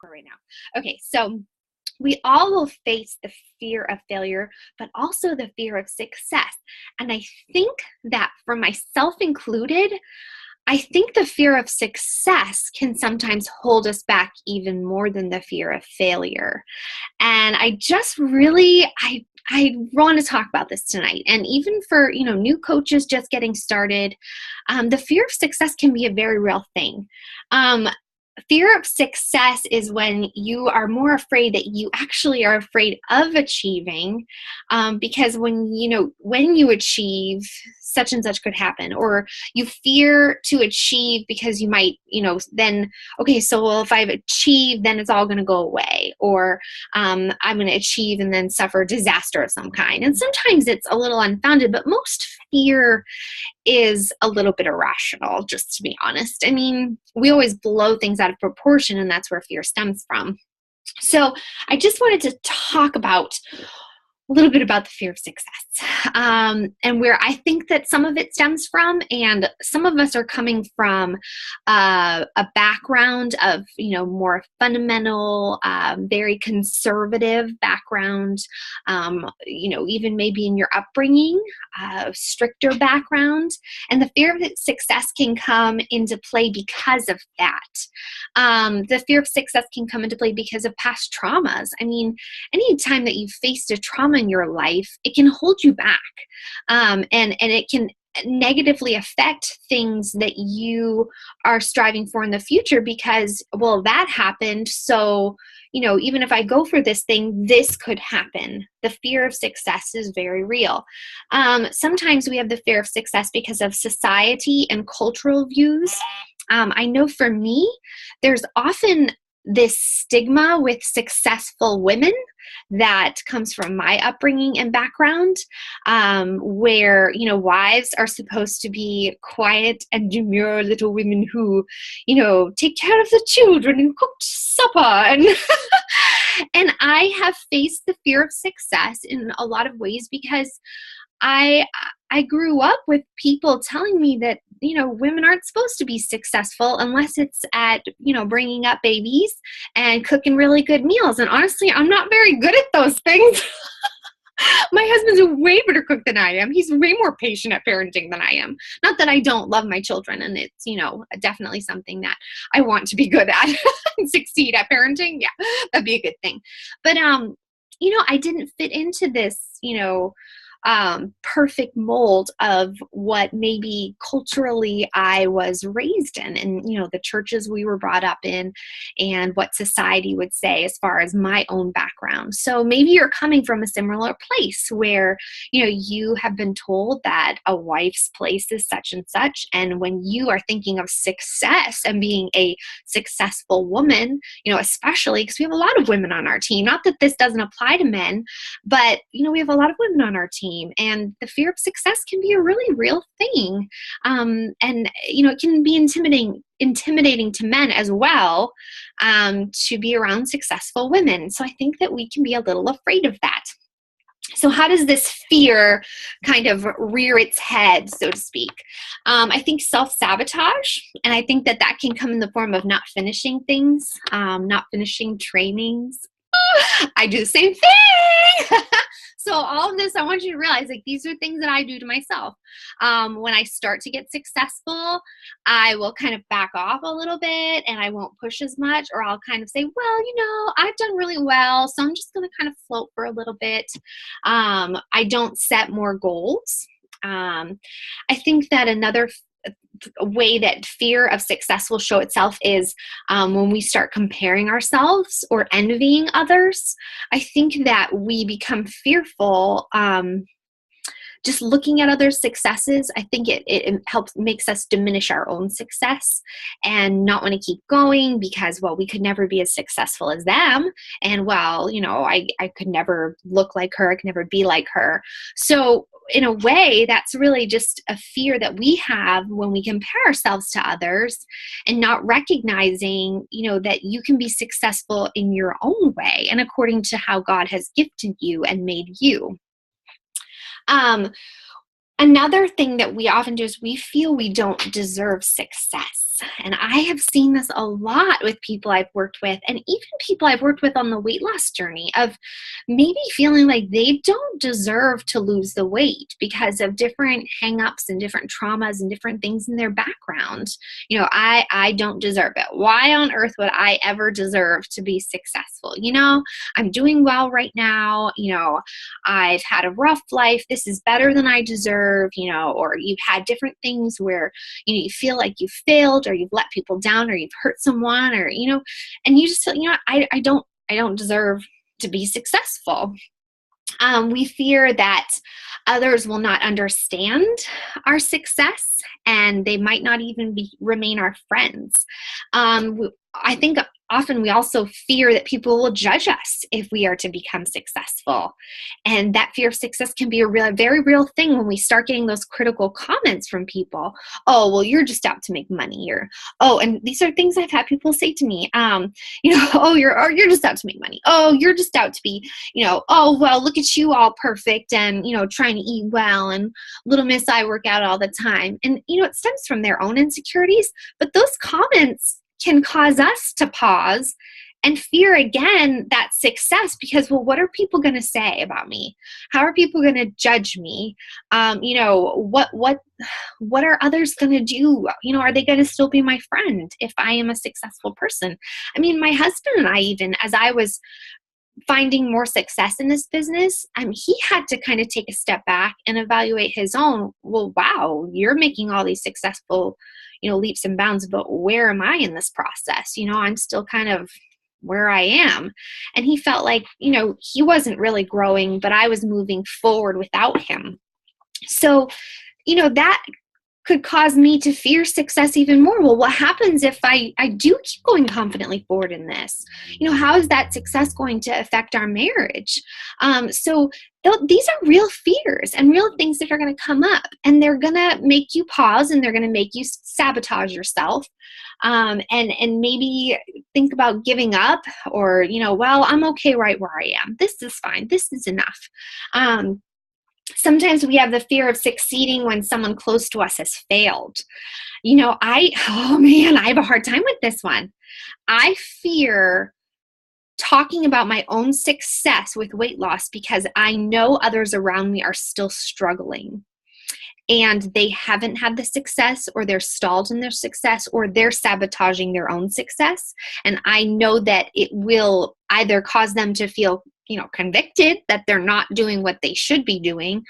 right now. Okay, so we all will face the fear of failure, but also the fear of success. And I think that for myself included, I think the fear of success can sometimes hold us back even more than the fear of failure. And I just really, I want to talk about this tonight. And even for, new coaches just getting started, the fear of success can be a very real thing. Fear of success is when you are more afraid that you actually are afraid of achieving, because when you achieve, such and such could happen, or you fear to achieve because you might, then, okay, so well, if I've achieved, then it's all going to go away, or I'm going to achieve and then suffer disaster of some kind. And sometimes it's a little unfounded, but most fear is a little bit irrational, just to be honest. I mean, we always blow things out of proportion, and that's where fear stems from. So I just wanted to talk about a little bit about the fear of success, and where I think that some of it stems from, and some of us are coming from a background of, more fundamental, very conservative background, even maybe in your upbringing, stricter background, and the fear of success can come into play because of that. The fear of success can come into play because of past traumas. I mean, anytime that you've faced a trauma in your life, it can hold you back, and it can negatively affect things that you are striving for in the future, because, well, that happened, so even if I go for this thing, this could happen. The fear of success is very real. Sometimes we have the fear of success because of society and cultural views. I know for me, there's often this stigma with successful women that comes from my upbringing and background, where, wives are supposed to be quiet and demure little women who, take care of the children and cook supper. And, and I have faced the fear of success in a lot of ways because I grew up with people telling me that, women aren't supposed to be successful unless it's at, bringing up babies and cooking really good meals. And honestly, I'm not very good at those things. My husband's a way better cook than I am. He's way more patient at parenting than I am. Not that I don't love my children, and it's, definitely something that I want to be good at and succeed at parenting. Yeah, that'd be a good thing. But, I didn't fit into this, perfect mold of what maybe culturally I was raised in, and, the churches we were brought up in, and what society would say as far as my own background. So maybe you're coming from a similar place where, you have been told that a wife's place is such and such. And when you are thinking of success and being a successful woman, especially because we have a lot of women on our team, not that this doesn't apply to men, but, we have a lot of women on our team. And the fear of success can be a really real thing. And, it can be intimidating to men as well, to be around successful women. So I think that we can be a little afraid of that. So how does this fear kind of rear its head, so to speak? I think self-sabotage, and I think that can come in the form of not finishing things, not finishing trainings. I do the same thing. So all of this, I want you to realize, these are things that I do to myself. When I start to get successful, I will kind of back off a little bit, and I won't push as much, or I'll kind of say, well, I've done really well, so I'm just going to kind of float for a little bit. I don't set more goals. I think that another way that fear of success will show itself is when we start comparing ourselves or envying others. I think that we become fearful just looking at others' successes. I think it makes us diminish our own success and not want to keep going because, well, we could never be as successful as them. And, well, I could never look like her. I could never be like her. So in a way, that's really just a fear that we have when we compare ourselves to others and not recognizing, that you can be successful in your own way and according to how God has gifted you and made you. Another thing that we often do is we feel we don't deserve success. And I have seen this a lot with people I've worked with, and even people I've worked with on the weight loss journey, of maybe feeling like they don't deserve to lose the weight because of different hangups and different traumas and different things in their background. I don't deserve it. Why on earth would I ever deserve to be successful? I'm doing well right now. I've had a rough life. This is better than I deserve, or you've had different things where, you feel like you've failed, or you've let people down, or you've hurt someone, or, and you just feel, I don't deserve to be successful. We fear that others will not understand our success, and they might not even remain our friends. I think often we also fear that people will judge us if we are to become successful. And that fear of success can be a very real thing when we start getting those critical comments from people. Oh, well, you're just out to make money. And these are things I've had people say to me. Oh, you're just out to make money. Oh, you're just out to be, oh, well, look at you all perfect and, trying to eat well, and little miss, I work out all the time. And, it stems from their own insecurities, but those comments can cause us to pause and fear again that success, because, well, what are people going to say about me? How are people going to judge me? What are others going to do? Are they going to still be my friend if I am a successful person? I mean, my husband and I, even as I was finding more success in this business, he had to kind of take a step back and evaluate his own. Well, wow, you're making all these successful, leaps and bounds, but where am I in this process? I'm still kind of where I am. And he felt like, he wasn't really growing, but I was moving forward without him. So, that could cause me to fear success even more. Well, what happens if I do keep going confidently forward in this? How is that success going to affect our marriage? These are real fears and real things that are going to come up, and they're going to make you pause, and they're going to make you sabotage yourself. And maybe think about giving up, or, well, I'm okay right where I am. This is fine. This is enough. Sometimes we have the fear of succeeding when someone close to us has failed. I have a hard time with this one. I fear talking about my own success with weight loss because I know others around me are still struggling, and they haven't had the success, or they're stalled in their success, or they're sabotaging their own success. And I know that it will either cause them to feel convicted that they're not doing what they should be doing,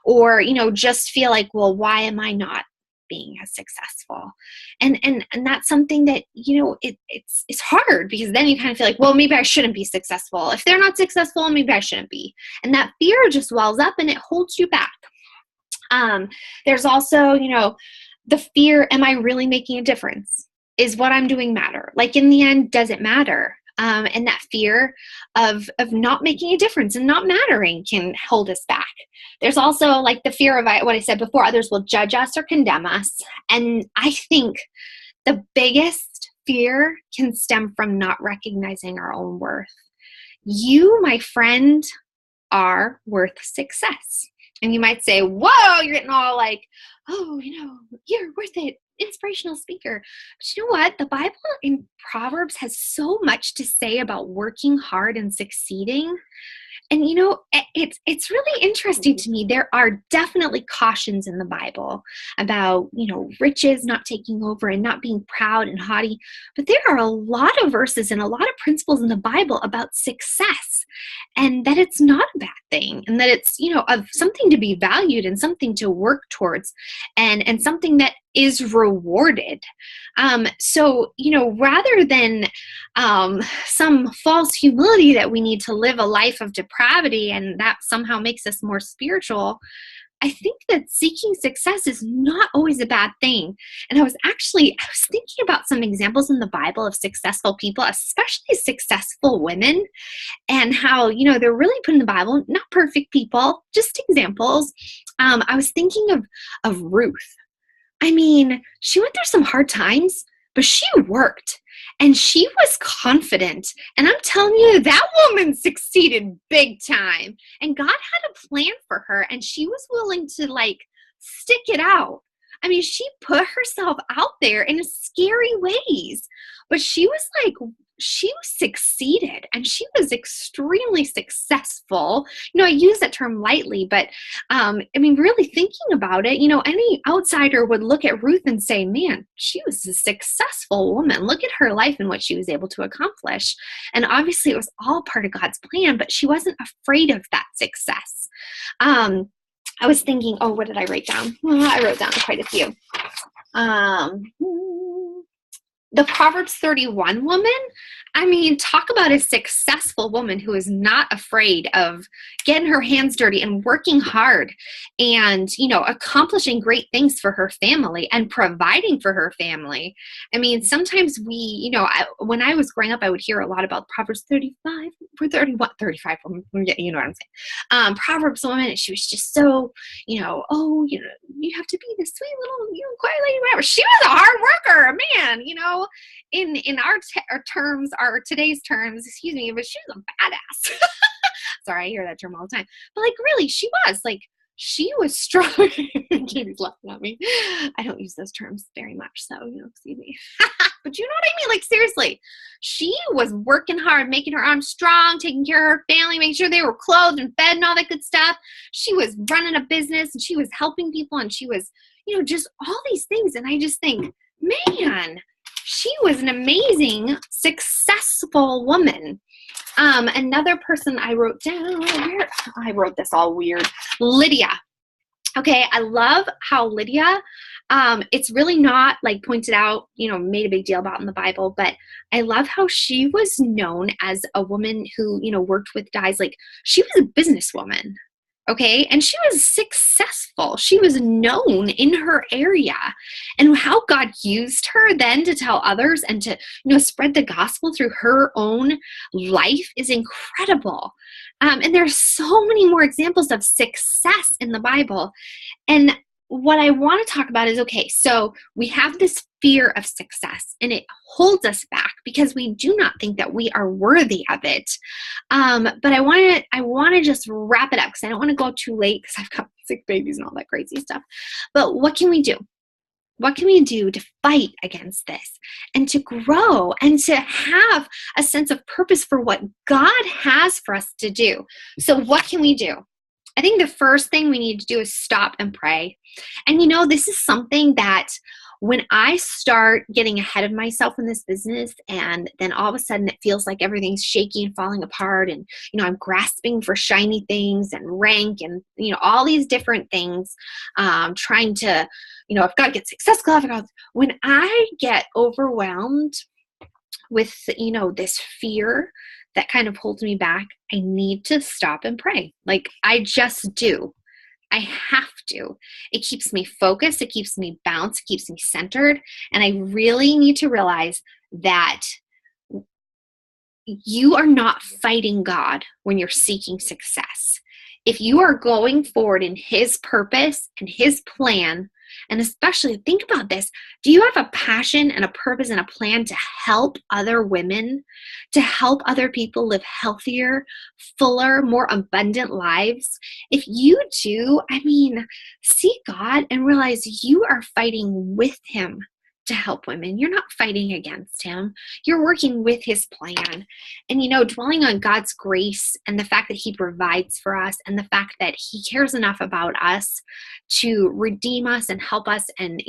or, just feel like, well, why am I not being as successful? And that's something that, it's hard, because then you kind of feel like, well, maybe I shouldn't be successful. If they're not successful, maybe I shouldn't be. And that fear just wells up and it holds you back. There's also, the fear, am I really making a difference? Is what I'm doing matter? Like, in the end, does it matter? And that fear of not making a difference and not mattering can hold us back. There's also like the fear of what I said before, others will judge us or condemn us. And I think the biggest fear can stem from not recognizing our own worth. You, my friend, are worth success. And you might say, whoa, you're getting all like, oh, you're worth it, inspirational speaker. But you know what? The Bible in Proverbs has so much to say about working hard and succeeding. And, it's really interesting to me. There are definitely cautions in the Bible about, riches not taking over and not being proud and haughty. But there are a lot of verses and a lot of principles in the Bible about success, and that it's not a bad thing, and that it's, of something to be valued and something to work towards, and something that is rewarded. So, rather than some false humility that we need to live a life of depravity and that somehow makes us more spiritual, I think that seeking success is not always a bad thing. And I was thinking about some examples in the Bible of successful people, especially successful women, and how, they're really put in the Bible, not perfect people, just examples. I was thinking of Ruth. I mean, she went through some hard times, but she worked and she was confident. And I'm telling you, that woman succeeded big time. And God had a plan for her, and she was willing to stick it out. I mean, she put herself out there in scary ways, but she succeeded and she was extremely successful. I use that term lightly, but I mean, really thinking about it, any outsider would look at Ruth and say, man, she was a successful woman. Look at her life and what she was able to accomplish. And obviously it was all part of God's plan, but she wasn't afraid of that success. I was thinking, oh, what did I write down? Well, I wrote down quite a few. The Proverbs 31 woman, I mean, talk about a successful woman who is not afraid of getting her hands dirty and working hard and, accomplishing great things for her family and providing for her family. I mean, sometimes when I was growing up, I would hear a lot about Proverbs 35, or 31, 35, you know what I'm saying. Proverbs woman, she was just so, you have to be this sweet little, quiet lady, whatever. She was a hard worker, man, in our terms, our today's terms, excuse me, but she was a badass. Sorry, I hear that term all the time. But really, she was strong. Jamie's laughing at me. I don't use those terms very much, so, excuse me. But you know what I mean? Seriously, she was working hard, making her arms strong, taking care of her family, making sure they were clothed and fed and all that good stuff. She was running a business and she was helping people and she was, just all these things. And I just think, man, she was an amazing, successful woman. Another person I wrote down, I wrote this all weird, Lydia. Okay, I love how Lydia, it's really not pointed out, made a big deal about in the Bible, but I love how she was known as a woman who, worked with dyes. She was a businesswoman. Okay. And she was successful. She was known in her area, and how God used her then to tell others and to, spread the gospel through her own life is incredible. And there's so many more examples of success in the Bible. And what I want to talk about is, okay, so we have this fear of success and it holds us back because we do not think that we are worthy of it. But I want to just wrap it up because I don't want to go too late because I've got 6 babies and all that crazy stuff. But what can we do? What can we do to fight against this and to grow and to have a sense of purpose for what God has for us to do? So what can we do? I think the first thing we need to do is stop and pray. And this is something that when I start getting ahead of myself in this business and then all of a sudden it feels like everything's shaky and falling apart and, I'm grasping for shiny things and rank and, all these different things, trying to, I've got to get successful. When I get overwhelmed with, this fear that kind of holds me back, I need to stop and pray. I just do. I have to. It keeps me focused. It keeps me balanced. It keeps me centered. And I really need to realize that you are not fighting God when you're seeking success. If you are going forward in His purpose and His plan, and especially think about this, do you have a passion and a purpose and a plan to help other women, to help other people live healthier, fuller, more abundant lives? If you do, seek God and realize you are fighting with Him to help women. You're not fighting against Him. You're working with His plan. And, dwelling on God's grace and the fact that He provides for us and the fact that He cares enough about us to redeem us and help us and,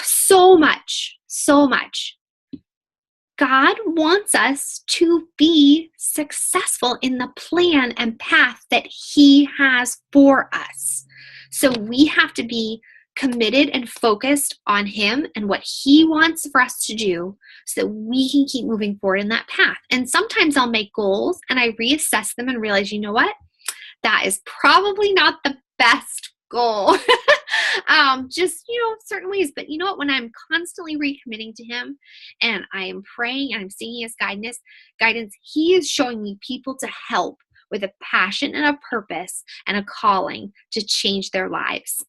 so much. God wants us to be successful in the plan and path that He has for us. So we have to be committed and focused on Him and what He wants for us to do so that we can keep moving forward in that path. And sometimes I'll make goals and I reassess them and realize, you know what? That is probably not the best goal. Certain ways. But you know what? When I'm constantly recommitting to Him and I am praying and I'm seeking His guidance, He is showing me people to help with a passion and a purpose and a calling to change their lives.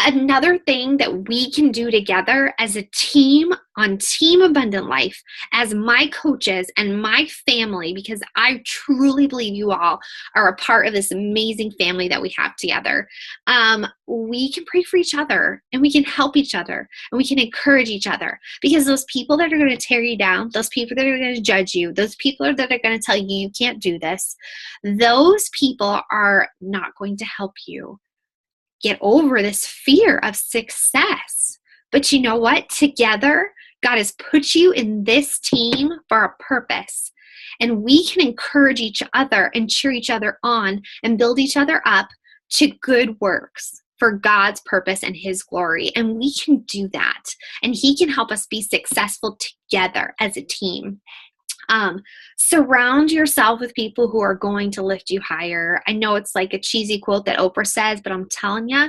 another thing that we can do together as a team on Team Abundant Life, as my coaches and my family, because I truly believe you all are a part of this amazing family that we have together. We can pray for each other, and we can help each other, and we can encourage each other, because those people that are going to tear you down, those people that are going to judge you, those people that are going to tell you you can't do this, those people are not going to help you get over this fear of success. But you know what? Together, God has put you in this team for a purpose. And we can encourage each other and cheer each other on and build each other up to good works for God's purpose and His glory. And we can do that. And He can help us be successful together as a team. Surround yourself with people who are going to lift you higher. I know it's like a cheesy quote that Oprah says, but I'm telling you,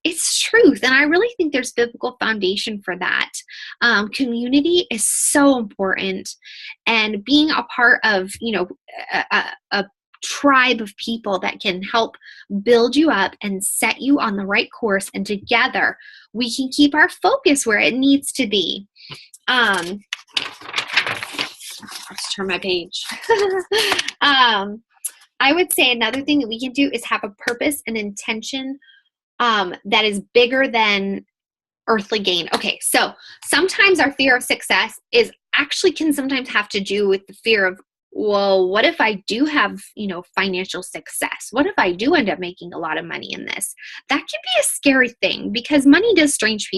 it's truth. And I really think there's biblical foundation for that. Community is so important, and being a part of, a tribe of people that can help build you up and set you on the right course. And together we can keep our focus where it needs to be. Let's turn my page. I would say another thing that we can do is have a purpose and intention that is bigger than earthly gain. Okay, so sometimes our fear of success can sometimes have to do with the fear of, well, what if I do have, financial success? What if I do end up making a lot of money in this? That can be a scary thing, because money does strange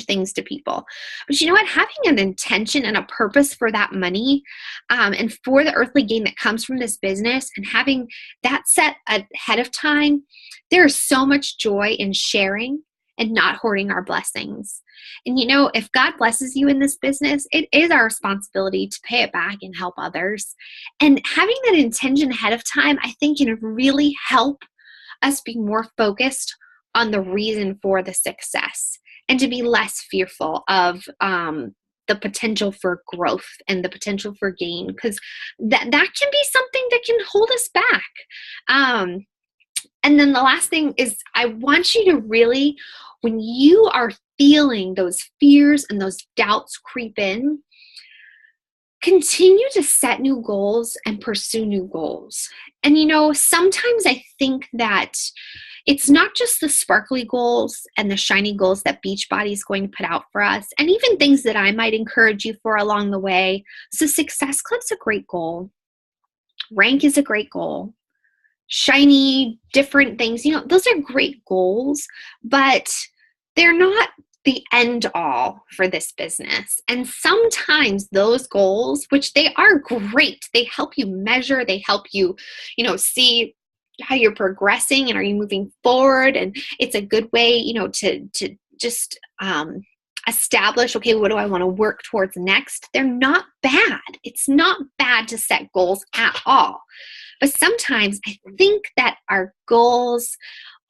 things to people. But you know what? Having an intention and a purpose for that money, and for the earthly gain that comes from this business, and having that set ahead of time, there is so much joy in sharing and not hoarding our blessings. And if God blesses you in this business, it is our responsibility to pay it back and help others. And having that intention ahead of time, I think, can really help us be more focused on the reason for the success, and to be less fearful of the potential for growth and the potential for gain, because that can be something that can hold us back. And then the last thing is, I want you to really, when you are feeling those fears and those doubts creep in, continue to set new goals and pursue new goals. And sometimes I think that it's not just the sparkly goals and the shiny goals that Beachbody is going to put out for us, and even things that I might encourage you for along the way. So Success Club's a great goal. Rank is a great goal. Shiny, different things, those are great goals, but they're not the end all for this business. And sometimes those goals, which they are great, they help you measure, they help you, see how you're progressing and are you moving forward. And it's a good way, to just establish, okay, what do I want to work towards next? They're not bad. It's not bad to set goals at all. But sometimes I think that our goals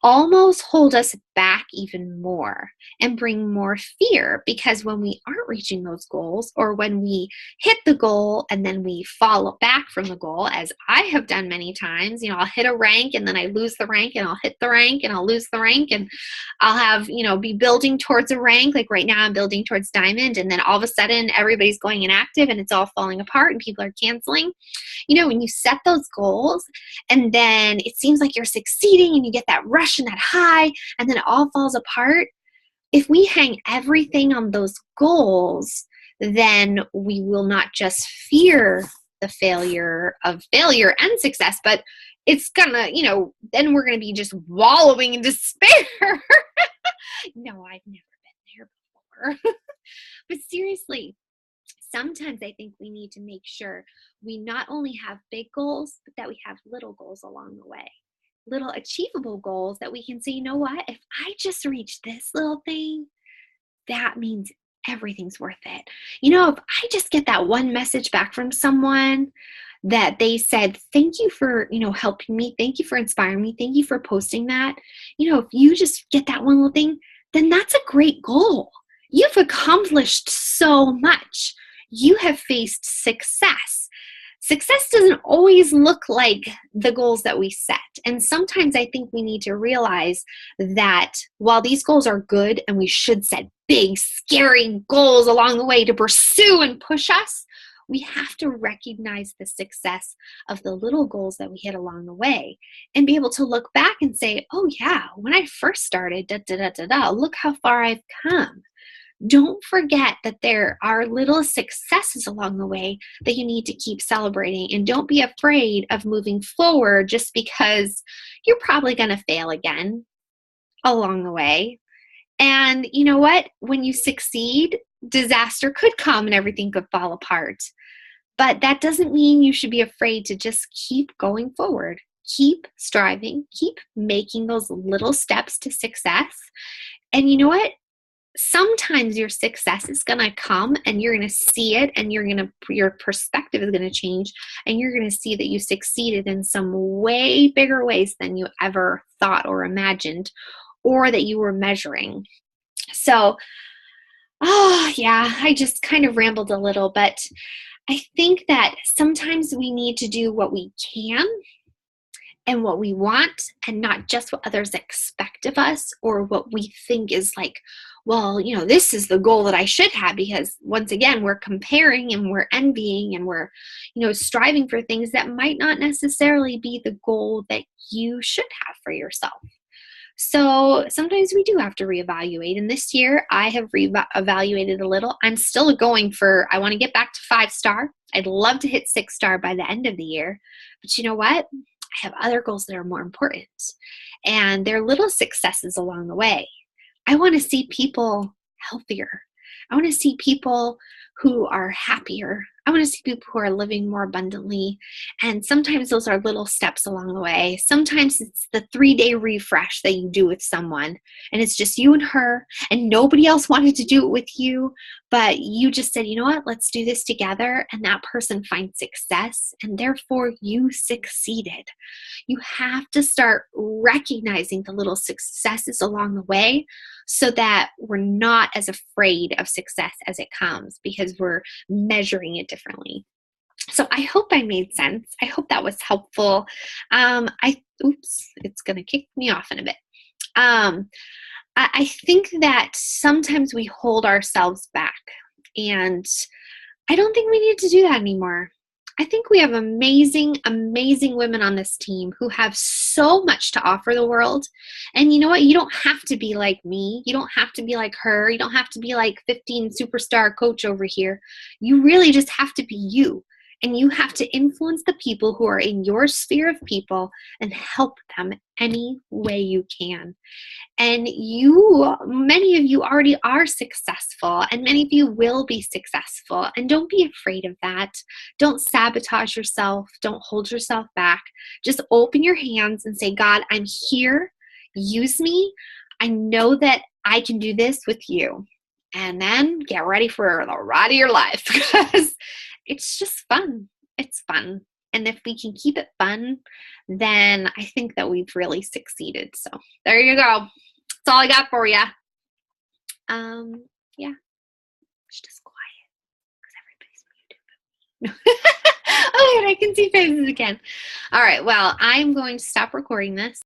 almost hold us back even more and bring more fear, because when we aren't reaching those goals, or when we hit the goal and then we fall back from the goal, as I have done many times, I'll hit a rank and then I lose the rank, and I'll hit the rank and I'll lose the rank, and I'll have, be building towards a rank. Like right now I'm building towards diamond, and then all of a sudden everybody's going inactive and it's all falling apart and people are canceling. When you set those goals and then it seems like you're succeeding and you get that rush and that high, and then it all falls apart. If we hang everything on those goals, then we will not just fear the failure and success, but it's gonna, then we're gonna be just wallowing in despair. No, I've never been there before. But seriously, sometimes I think we need to make sure we not only have big goals, but that we have little goals along the way. Little achievable goals that we can say, you know what, if I just reach this little thing, that means everything's worth it. If I just get that one message back from someone that they said, thank you for, helping me. Thank you for inspiring me. Thank you for posting that. If you just get that one little thing, then that's a great goal. You've accomplished so much. You have faced success. Success doesn't always look like the goals that we set. And sometimes I think we need to realize that while these goals are good and we should set big, scary goals along the way to pursue and push us, we have to recognize the success of the little goals that we hit along the way and be able to look back and say, oh yeah, when I first started, look how far I've come. Don't forget that there are little successes along the way that you need to keep celebrating. And don't be afraid of moving forward just because you're probably going to fail again along the way. And you know what? When you succeed, disaster could come and everything could fall apart. But that doesn't mean you should be afraid to just keep going forward. Keep striving, keep making those little steps to success. And you know what? Sometimes your success is going to come and you're going to see it, and your perspective is going to change, and you're going to see that you succeeded in some way bigger ways than you ever thought or imagined, or that you were measuring. So, oh yeah, I just kind of rambled a little, but I think that sometimes we need to do what we can and what we want, and not just what others expect of us or what we think is like, well, this is the goal that I should have, because once again, we're comparing and we're envying and we're, striving for things that might not necessarily be the goal that you should have for yourself. So sometimes we do have to reevaluate. And this year I have reevaluated a little. I'm still going I want to get back to 5-star. I'd love to hit 6-star by the end of the year. But you know what? I have other goals that are more important. And they're little successes along the way. I want to see people healthier. I want to see people who are happier. I want to see people who are living more abundantly. And sometimes those are little steps along the way. Sometimes it's the 3-day refresh that you do with someone, and it's just you and her, and nobody else wanted to do it with you, but you just said, you know what, let's do this together. And that person finds success, and therefore you succeeded. You have to start recognizing the little successes along the way so that we're not as afraid of success as it comes, because we're measuring it differently. So I hope I made sense. I hope that was helpful. It's going to kick me off in a bit. I think that sometimes we hold ourselves back, and I don't think we need to do that anymore. I think we have amazing, amazing women on this team who have so much to offer the world. And you know what? You don't have to be like me. You don't have to be like her. You don't have to be like 15 superstar coach over here. You really just have to be you. And you have to influence the people who are in your sphere of people and help them any way you can. And many of you already are successful, and many of you will be successful. And don't be afraid of that. Don't sabotage yourself. Don't hold yourself back. Just open your hands and say, God, I'm here. Use me. I know that I can do this with you. And then get ready for the ride of your life, because it's just fun. It's fun. And if we can keep it fun, then I think that we've really succeeded. So there you go. That's all I got for you. Yeah. It's just quiet because everybody's muted. Oh, and I can see faces again. All right. Well, I'm going to stop recording this.